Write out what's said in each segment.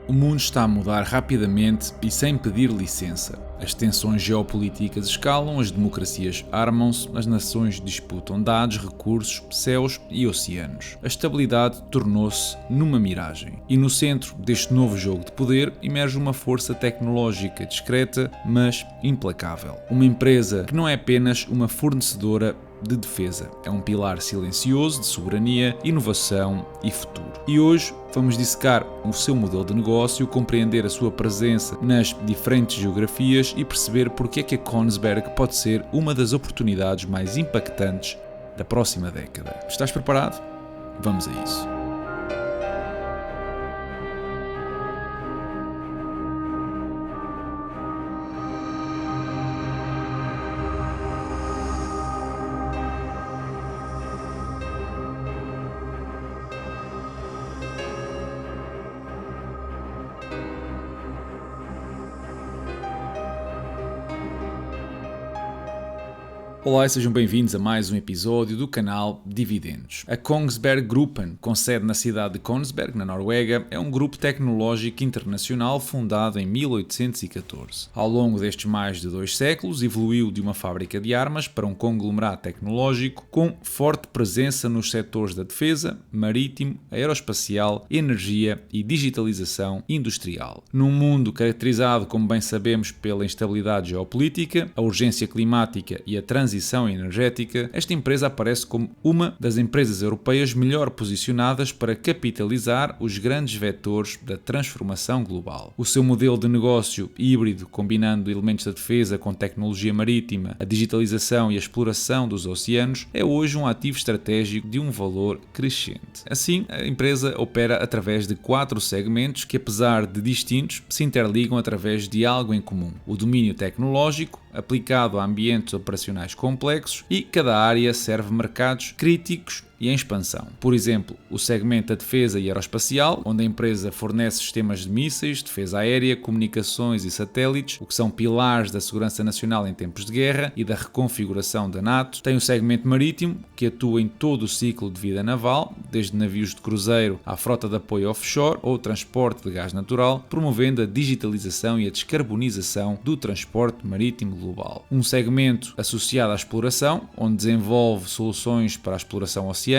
O mundo está a mudar rapidamente e sem pedir licença. As tensões geopolíticas escalam, as democracias armam-se, as nações disputam dados, recursos, céus e oceanos. A estabilidade tornou-se numa miragem. E no centro deste novo jogo de poder emerge uma força tecnológica discreta, mas implacável. Uma empresa que não é apenas uma fornecedora de defesa. É um pilar silencioso de soberania, inovação e futuro. E hoje vamos dissecar o seu modelo de negócio, compreender a sua presença nas diferentes geografias e perceber porque é que a Kongsberg pode ser uma das oportunidades mais impactantes da próxima década. Estás preparado? Vamos a isso. Olá e sejam bem-vindos a mais um episódio do canal Dividendos. A Kongsberg Gruppen, com sede na cidade de Kongsberg, na Noruega, é um grupo tecnológico internacional fundado em 1814. Ao longo destes mais de 2 séculos, evoluiu de uma fábrica de armas para um conglomerado tecnológico com forte presença nos setores da defesa, marítimo, aeroespacial, energia e digitalização industrial. Num mundo caracterizado, como bem sabemos, pela instabilidade geopolítica, a urgência climática e a transição energética, esta empresa aparece como uma das empresas europeias melhor posicionadas para capitalizar os grandes vetores da transformação global. O seu modelo de negócio híbrido, combinando elementos da defesa com tecnologia marítima, a digitalização e a exploração dos oceanos, é hoje um ativo estratégico de um valor crescente. Assim, a empresa opera através de 4 segmentos que, apesar de distintos, se interligam através de algo em comum: o domínio tecnológico, aplicado a ambientes operacionais complexos, e cada área serve mercados críticos e em expansão. Por exemplo, o segmento da defesa e aeroespacial, onde a empresa fornece sistemas de mísseis, defesa aérea, comunicações e satélites, o que são pilares da segurança nacional em tempos de guerra e da reconfiguração da NATO. Tem o segmento marítimo, que atua em todo o ciclo de vida naval, desde navios de cruzeiro à frota de apoio offshore ou transporte de gás natural, promovendo a digitalização e a descarbonização do transporte marítimo global. Um segmento associado à exploração, onde desenvolve soluções para a exploração oceânica,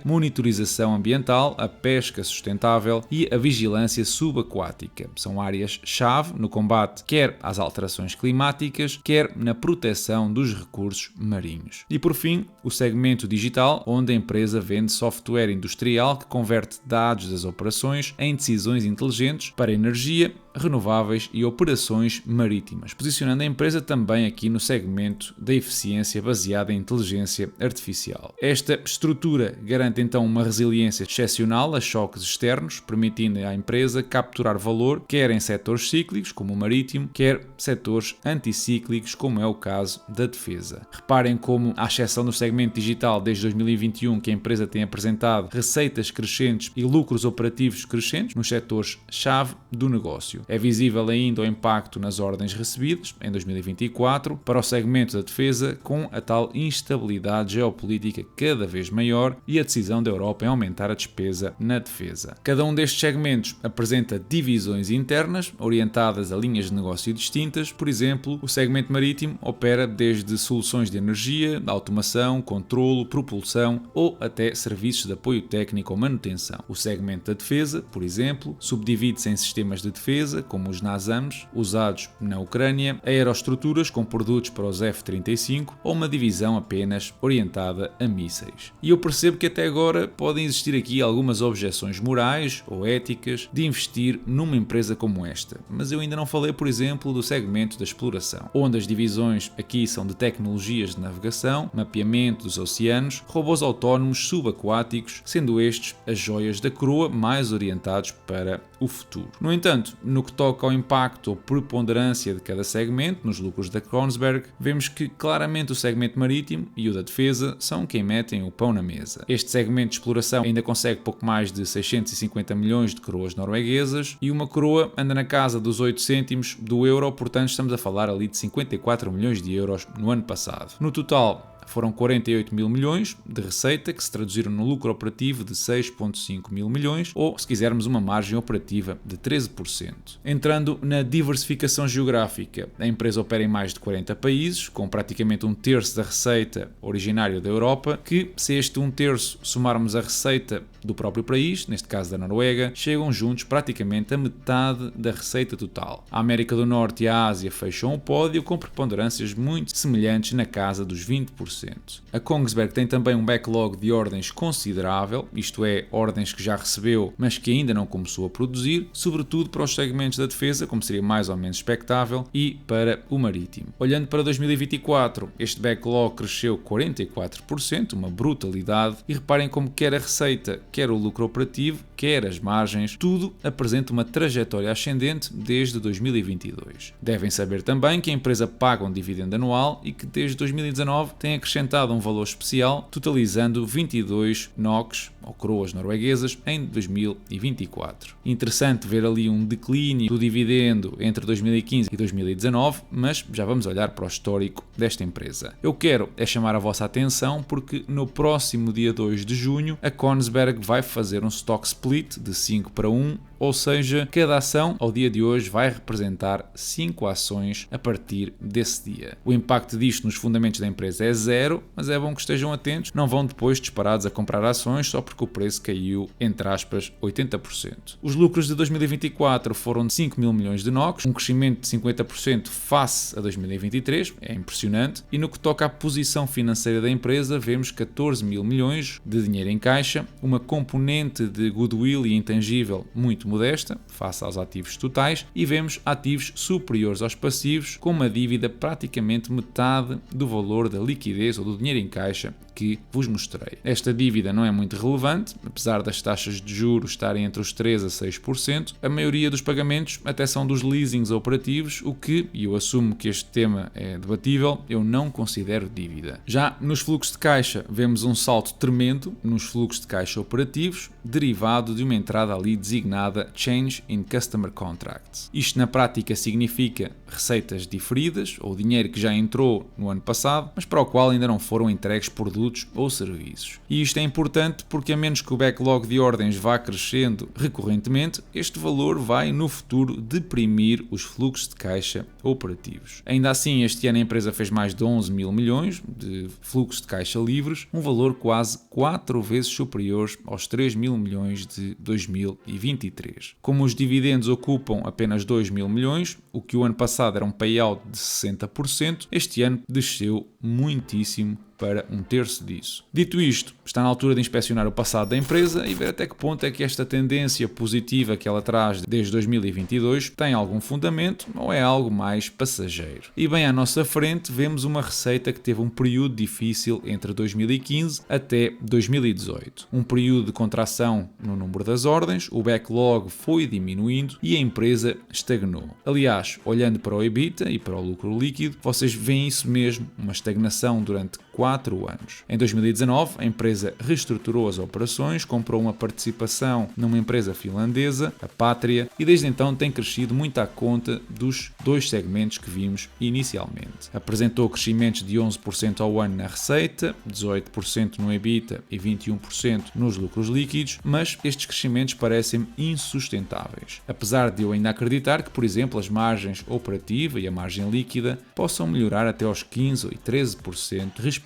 monitorização ambiental, a pesca sustentável e a vigilância subaquática. São áreas-chave no combate quer às alterações climáticas, quer na proteção dos recursos marinhos. E por fim, o segmento digital, onde a empresa vende software industrial que converte dados das operações em decisões inteligentes para energia, renováveis e operações marítimas, posicionando a empresa também aqui no segmento da eficiência baseada em inteligência artificial. Esta estrutura garante então uma resiliência excepcional a choques externos, permitindo à empresa capturar valor quer em setores cíclicos, como o marítimo, quer setores anticíclicos, como é o caso da defesa. Reparem como, à exceção do segmento digital, desde 2021 que a empresa tem apresentado receitas crescentes e lucros operativos crescentes nos setores-chave do negócio. É visível ainda o impacto nas ordens recebidas em 2024 para o segmento da defesa, com a tal instabilidade geopolítica cada vez maior e a decisão da Europa em aumentar a despesa na defesa. Cada um destes segmentos apresenta divisões internas orientadas a linhas de negócio distintas. Por exemplo, o segmento marítimo opera desde soluções de energia, automação, controlo, propulsão ou até serviços de apoio técnico ou manutenção. O segmento da defesa, por exemplo, subdivide-se em sistemas de defesa, como os NASAMS, usados na Ucrânia, aeroestruturas com produtos para os F-35 ou uma divisão apenas orientada a mísseis. E eu percebo que até agora podem existir aqui algumas objeções morais ou éticas de investir numa empresa como esta, mas eu ainda não falei, por exemplo, do segmento da exploração, onde as divisões aqui são de tecnologias de navegação, mapeamento dos oceanos, robôs autónomos subaquáticos, sendo estes as joias da coroa mais orientados para o futuro. No entanto, no que toca ao impacto ou preponderância de cada segmento nos lucros da Kongsberg, vemos que claramente o segmento marítimo e o da defesa são quem metem o pão na mesa. Este segmento de exploração ainda consegue pouco mais de 650 milhões de coroas norueguesas e uma coroa anda na casa dos 8 cêntimos do euro, portanto estamos a falar ali de 54 milhões de euros no ano passado. No total, foram 48 mil milhões de receita, que se traduziram no lucro operativo de 6,5 mil milhões, ou, se quisermos, uma margem operativa de 13%. Entrando na diversificação geográfica, a empresa opera em mais de 40 países, com praticamente um terço da receita originária da Europa, que, se este um terço somarmos a receita do próprio país, neste caso da Noruega, chegam juntos praticamente a metade da receita total. A América do Norte e a Ásia fecham o pódio com preponderâncias muito semelhantes na casa dos 20%. A Kongsberg tem também um backlog de ordens considerável, isto é, ordens que já recebeu, mas que ainda não começou a produzir, sobretudo para os segmentos da defesa, como seria mais ou menos expectável, e para o marítimo. Olhando para 2024, este backlog cresceu 44%, uma brutalidade, e reparem como quer a receita, quer o lucro operativo, quer as margens, tudo apresenta uma trajetória ascendente desde 2022. Devem saber também que a empresa paga um dividendo anual e que desde 2019 tem acrescentado um valor especial, totalizando 22 NOKs, ou coroas norueguesas, em 2024. Interessante ver ali um declínio do dividendo entre 2015 e 2019, mas já vamos olhar para o histórico desta empresa. Eu quero chamar a vossa atenção porque no próximo dia 2 de junho a Kongsberg vai fazer um stock split de 5-1, ou seja, cada ação ao dia de hoje vai representar 5 ações a partir desse dia. O impacto disto nos fundamentos da empresa é zero, mas é bom que estejam atentos, não vão depois disparados a comprar ações só porque o preço caiu, entre aspas, 80%. Os lucros de 2024 foram de 5 mil milhões de NOK, um crescimento de 50% face a 2023, é impressionante, e no que toca à posição financeira da empresa, vemos 14 mil milhões de dinheiro em caixa, uma componente de goodwill e intangível muito modesta, face aos ativos totais, e vemos ativos superiores aos passivos, com uma dívida praticamente metade do valor da liquidez ou do dinheiro em caixa que vos mostrei. Esta dívida não é muito relevante, apesar das taxas de juros estarem entre os 3% a 6%, a maioria dos pagamentos até são dos leasings operativos, o que, e eu assumo que este tema é debatível, eu não considero dívida. Já nos fluxos de caixa, vemos um salto tremendo nos fluxos de caixa operativos, derivado de uma entrada ali designada Change in Customer Contracts. Isto na prática significa receitas diferidas, ou dinheiro que já entrou no ano passado, mas para o qual ainda não foram entregues produtos ou serviços. E isto é importante porque, a menos que o backlog de ordens vá crescendo recorrentemente, este valor vai no futuro deprimir os fluxos de caixa operativos. Ainda assim, este ano a empresa fez mais de 11 mil milhões de fluxos de caixa livres, um valor quase 4 vezes superior aos 3 mil milhões de 2023. Como os dividendos ocupam apenas 2 mil milhões, o que o ano passado era um payout de 60%, este ano desceu muitíssimo para um terço disso. Dito isto, está na altura de inspecionar o passado da empresa e ver até que ponto é que esta tendência positiva que ela traz desde 2022 tem algum fundamento ou é algo mais passageiro. E bem à nossa frente vemos uma receita que teve um período difícil entre 2015 até 2018. Um período de contração no número das ordens, o backlog foi diminuindo e a empresa estagnou. Aliás, olhando para o EBITDA e para o lucro líquido, vocês veem isso mesmo, uma estagnação durante 4 anos. Em 2019, a empresa reestruturou as operações, comprou uma participação numa empresa finlandesa, a Patria, e desde então tem crescido muito à conta dos dois segmentos que vimos inicialmente. Apresentou crescimentos de 11% ao ano na receita, 18% no EBITDA e 21% nos lucros líquidos, mas estes crescimentos parecem insustentáveis. Apesar de eu ainda acreditar que, por exemplo, as margens operativa e a margem líquida possam melhorar até aos 15% e 13% respectivamente.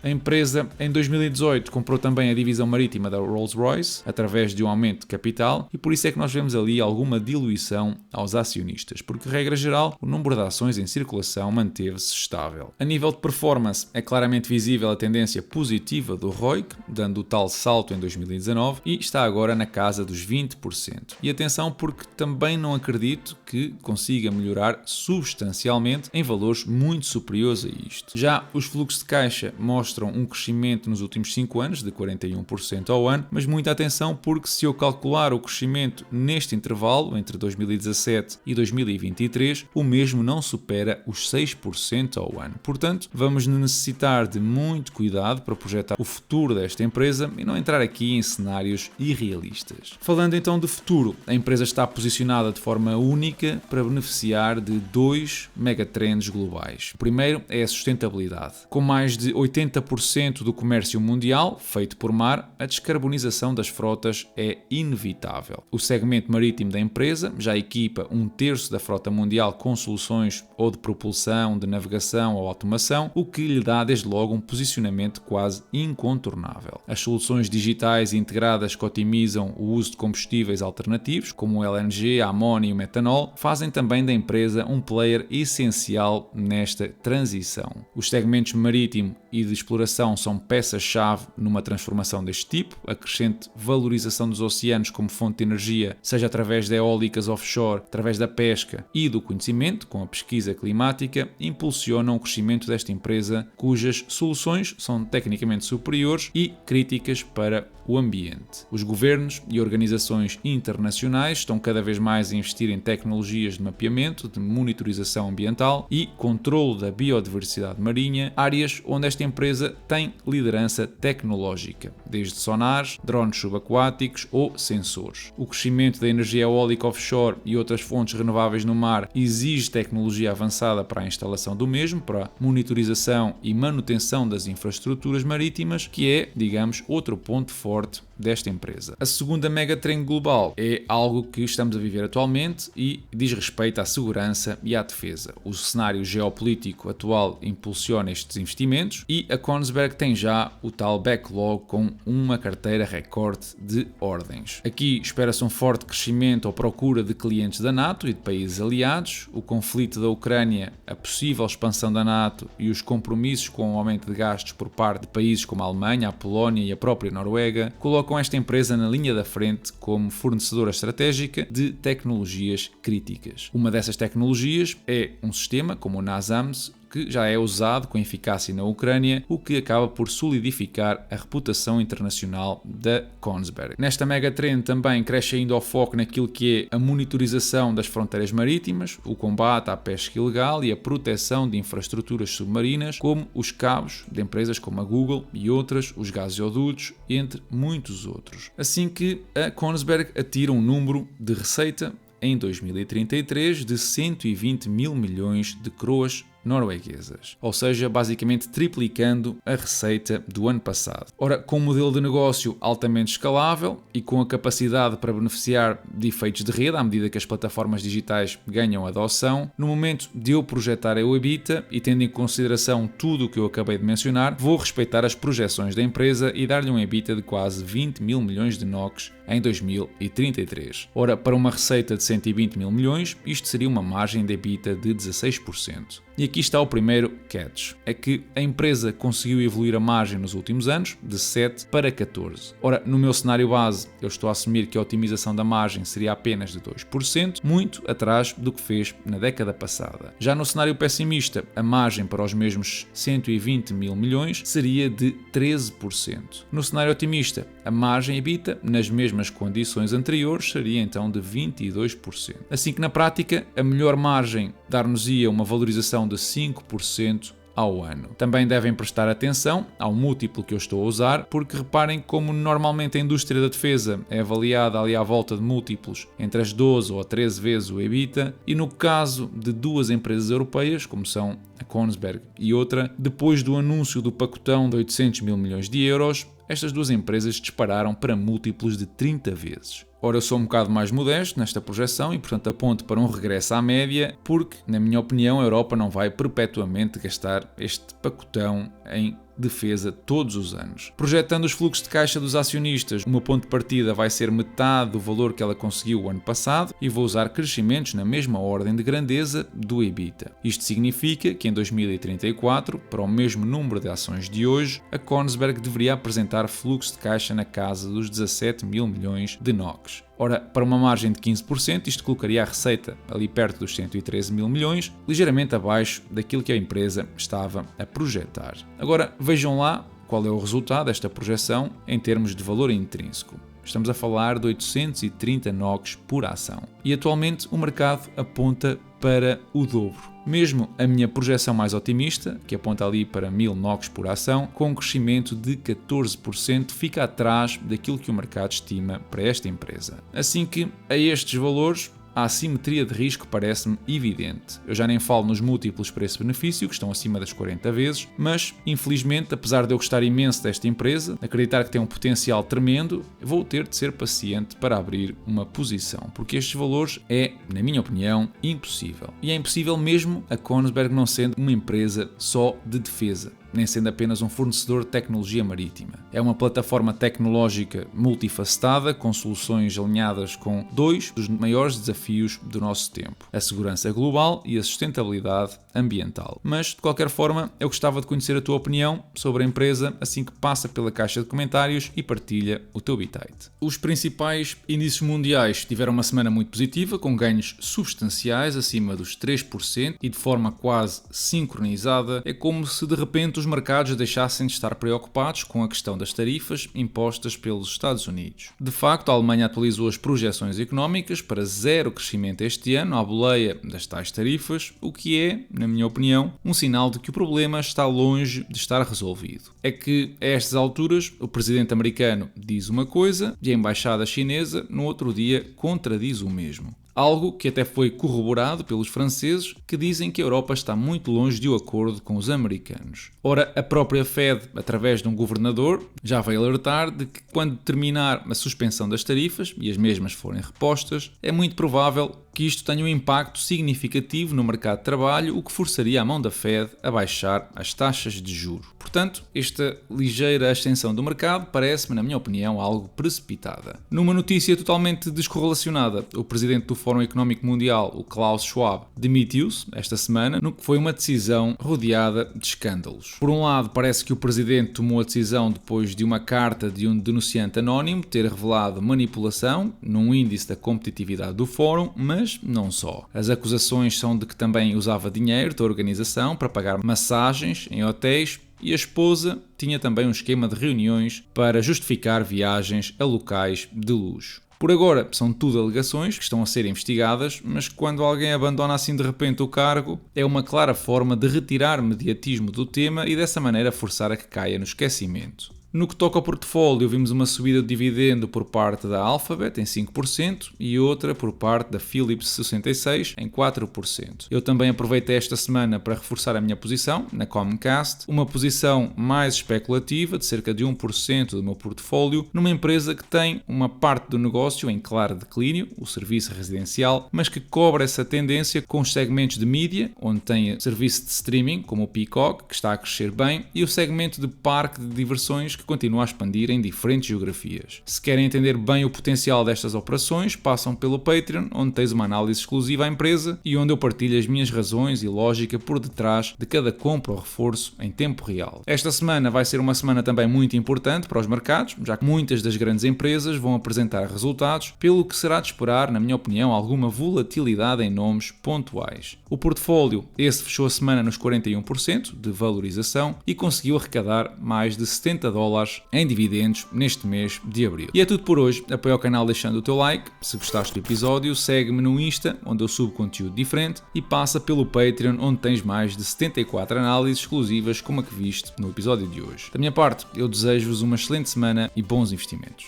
A empresa, em 2018, comprou também a divisão marítima da Rolls-Royce, através de um aumento de capital, e por isso é que nós vemos ali alguma diluição aos acionistas, porque, regra geral, o número de ações em circulação manteve-se estável. A nível de performance, é claramente visível a tendência positiva do ROIC, dando o tal salto em 2019, e está agora na casa dos 20%. E atenção, porque também não acredito que consiga melhorar substancialmente em valores muito superiores a isto. Já os fluxos de caixa mostram um crescimento nos últimos 5 anos de 41% ao ano, mas muita atenção porque, se eu calcular o crescimento neste intervalo entre 2017 e 2023, o mesmo não supera os 6% ao ano. Portanto, vamos necessitar de muito cuidado para projetar o futuro desta empresa e não entrar aqui em cenários irrealistas. Falando então de futuro, a empresa está posicionada de forma única para beneficiar de 2 megatrends globais. O primeiro é a sustentabilidade. Com mais mais de 80% do comércio mundial feito por mar, a descarbonização das frotas é inevitável. O segmento marítimo da empresa já equipa 1/3 da frota mundial com soluções ou de propulsão, de navegação ou automação, o que lhe dá desde logo um posicionamento quase incontornável. As soluções digitais integradas que otimizam o uso de combustíveis alternativos, como o LNG, a amónia e o metanol, fazem também da empresa um player essencial nesta transição. Os segmentos marítimo e de exploração são peças-chave numa transformação deste tipo. A crescente valorização dos oceanos como fonte de energia, seja através de eólicas offshore, através da pesca e do conhecimento, com a pesquisa climática, impulsionam o crescimento desta empresa, cujas soluções são tecnicamente superiores e críticas para o ambiente. Os governos e organizações internacionais estão cada vez mais a investir em tecnologias de mapeamento, de monitorização ambiental e controlo da biodiversidade marinha, áreas onde esta empresa tem liderança tecnológica, desde sonares, drones subaquáticos ou sensores. O crescimento da energia eólica offshore e outras fontes renováveis no mar exige tecnologia avançada para a instalação do mesmo, para a monitorização e manutenção das infraestruturas marítimas, que é, digamos, outro ponto forte desta empresa. A segunda megatrend global é algo que estamos a viver atualmente e diz respeito à segurança e à defesa. O cenário geopolítico atual impulsiona estes investimentos e a Kongsberg tem já o tal backlog com uma carteira recorde de ordens. Aqui espera-se um forte crescimento ou procura de clientes da NATO e de países aliados. O conflito da Ucrânia, a possível expansão da NATO e os compromissos com o aumento de gastos por parte de países como a Alemanha, a Polónia e a própria Noruega colocam esta empresa na linha da frente como fornecedora estratégica de tecnologias críticas. Uma dessas tecnologias é um sistema como o NASAMS, que já é usado com eficácia na Ucrânia, o que acaba por solidificar a reputação internacional da Kongsberg. Nesta megatrend também cresce ainda o foco naquilo que é a monitorização das fronteiras marítimas, o combate à pesca ilegal e a proteção de infraestruturas submarinas, como os cabos de empresas como a Google e outras, os gasodutos, entre muitos outros. Assim que a Kongsberg atira um número de receita em 2033 de 120 mil milhões de coroas norueguesas, ou seja, basicamente triplicando a receita do ano passado. Ora, com um modelo de negócio altamente escalável e com a capacidade para beneficiar de efeitos de rede à medida que as plataformas digitais ganham adoção, no momento de eu projetar o EBITDA e tendo em consideração tudo o que eu acabei de mencionar, vou respeitar as projeções da empresa e dar-lhe um EBITDA de quase 20 mil milhões de NOK em 2033. Ora, para uma receita de 120 mil milhões, isto seria uma margem de EBITDA de 16%. E aqui está o primeiro catch, é que a empresa conseguiu evoluir a margem nos últimos anos, de 7 para 14. Ora, no meu cenário base, eu estou a assumir que a otimização da margem seria apenas de 2%, muito atrás do que fez na década passada. Já no cenário pessimista, a margem para os mesmos 120 mil milhões seria de 13%. No cenário otimista, a margem EBITDA, nas mesmas condições anteriores, seria então de 22%. Assim que na prática, a melhor margem dar-nos-ia uma valorização de 5% ao ano. Também devem prestar atenção ao múltiplo que eu estou a usar, porque reparem como normalmente a indústria da defesa é avaliada ali à volta de múltiplos entre as 12 ou 13 vezes o EBITDA, e no caso de duas empresas europeias, como são a Kongsberg e outra, depois do anúncio do pacotão de 800 mil milhões de euros, estas duas empresas dispararam para múltiplos de 30 vezes. Ora, eu sou um bocado mais modesto nesta projeção e, portanto, aponto para um regresso à média, porque, na minha opinião, a Europa não vai perpetuamente gastar este pacotão em defesa todos os anos. Projetando os fluxos de caixa dos acionistas, o meu ponto de partida vai ser metade do valor que ela conseguiu o ano passado e vou usar crescimentos na mesma ordem de grandeza do EBITDA. Isto significa que em 2034, para o mesmo número de ações de hoje, a Kongsberg deveria apresentar fluxo de caixa na casa dos 17 mil milhões de NOK. Ora, para uma margem de 15%, isto colocaria a receita ali perto dos 113 mil milhões, ligeiramente abaixo daquilo que a empresa estava a projetar. Agora, vejam lá qual é o resultado desta projeção em termos de valor intrínseco. Estamos a falar de 830 NOK por ação. E atualmente o mercado aponta para o dobro. Mesmo a minha projeção mais otimista, que aponta ali para 1000 NOK por ação, com um crescimento de 14%, fica atrás daquilo que o mercado estima para esta empresa. Assim que, a estes valores, a assimetria de risco parece-me evidente. Eu já nem falo nos múltiplos preço-benefício, que estão acima das 40 vezes, mas, infelizmente, apesar de eu gostar imenso desta empresa, acreditar que tem um potencial tremendo, vou ter de ser paciente para abrir uma posição, porque estes valores é, na minha opinião, impossível. E é impossível mesmo a Kongsberg não sendo uma empresa só de defesa, nem sendo apenas um fornecedor de tecnologia marítima. É uma plataforma tecnológica multifacetada, com soluções alinhadas com dois dos maiores desafios do nosso tempo: a segurança global e a sustentabilidade ambiental. Mas, de qualquer forma, eu gostava de conhecer a tua opinião sobre a empresa, assim que passa pela caixa de comentários e partilha o teu bitite. Os principais índices mundiais tiveram uma semana muito positiva, com ganhos substanciais acima dos 3% e de forma quase sincronizada. É como se de repente os mercados deixassem de estar preocupados com a questão das tarifas impostas pelos Estados Unidos. De facto, a Alemanha atualizou as projeções económicas para zero crescimento este ano à boleia das tais tarifas, o que é, na minha opinião, um sinal de que o problema está longe de estar resolvido. É que, a estas alturas, o presidente americano diz uma coisa e a embaixada chinesa, no outro dia, contradiz o mesmo. Algo que até foi corroborado pelos franceses, que dizem que a Europa está muito longe de um acordo com os americanos. Ora, a própria Fed, através de um governador, já veio alertar de que quando terminar a suspensão das tarifas e as mesmas forem repostas, é muito provável que isto tenha um impacto significativo no mercado de trabalho, o que forçaria a mão da Fed a baixar as taxas de juros. Portanto, esta ligeira ascensão do mercado parece-me, na minha opinião, algo precipitada. Numa notícia totalmente descorrelacionada, o presidente do Fórum Económico Mundial, o Klaus Schwab, demitiu-se esta semana, no que foi uma decisão rodeada de escândalos. Por um lado, parece que o presidente tomou a decisão depois de uma carta de um denunciante anónimo ter revelado manipulação num índice da competitividade do fórum, mas não só. As acusações são de que também usava dinheiro da organização para pagar massagens em hotéis e a esposa tinha também um esquema de reuniões para justificar viagens a locais de luxo. Por agora, são tudo alegações que estão a ser investigadas, mas quando alguém abandona assim de repente o cargo, é uma clara forma de retirar mediatismo do tema e dessa maneira forçar a que caia no esquecimento. No que toca ao portfólio, vimos uma subida de dividendo por parte da Alphabet em 5% e outra por parte da Philips 66 em 4%. Eu também aproveitei esta semana para reforçar a minha posição na Comcast, uma posição mais especulativa de cerca de 1% do meu portfólio, numa empresa que tem uma parte do negócio em claro declínio, o serviço residencial, mas que cobra essa tendência com os segmentos de mídia, onde tem serviço de streaming, como o Peacock, que está a crescer bem, e o segmento de parque de diversões, que continua a expandir em diferentes geografias. Se querem entender bem o potencial destas operações, passam pelo Patreon, onde tens uma análise exclusiva à empresa e onde eu partilho as minhas razões e lógica por detrás de cada compra ou reforço em tempo real. Esta semana vai ser uma semana também muito importante para os mercados, já que muitas das grandes empresas vão apresentar resultados, pelo que será de esperar, na minha opinião, alguma volatilidade em nomes pontuais. O portfólio, esse fechou a semana nos 41% de valorização e conseguiu arrecadar mais de $70 em dividendos neste mês de abril. E é tudo por hoje. Apoia o canal deixando o teu like. Se gostaste do episódio, segue-me no Insta, onde eu subo conteúdo diferente, e passa pelo Patreon, onde tens mais de 74 análises exclusivas como a que viste no episódio de hoje. Da minha parte, eu desejo-vos uma excelente semana e bons investimentos.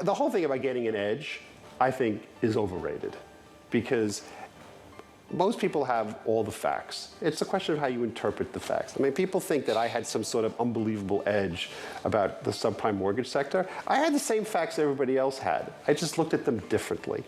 The whole thing about getting an edge, I think, is overrated because most people have all the facts. It's a question of how you interpret the facts. I mean, people think that I had some sort of unbelievable edge about the subprime mortgage sector. I had the same facts everybody else had. I just looked at them differently.